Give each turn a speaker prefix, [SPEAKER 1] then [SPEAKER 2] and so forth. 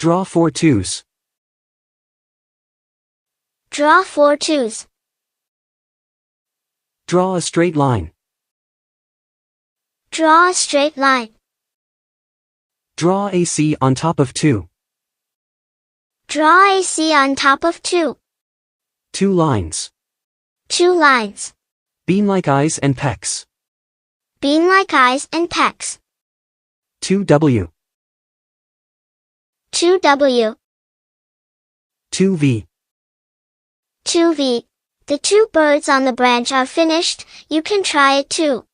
[SPEAKER 1] Draw 4 twos.
[SPEAKER 2] Draw 4 twos.
[SPEAKER 1] Draw a straight line.
[SPEAKER 2] Draw a straight line.
[SPEAKER 1] Draw AC on top of 2.
[SPEAKER 2] Draw AC on top of 2.
[SPEAKER 1] 2 lines.
[SPEAKER 2] 2 lines.
[SPEAKER 1] Bean like eyes and pecs.
[SPEAKER 2] Bean like eyes and pecs.
[SPEAKER 1] 2W.
[SPEAKER 2] 2W.
[SPEAKER 1] 2V.
[SPEAKER 2] 2V. The 2 birds on the branch are finished, you can try it too.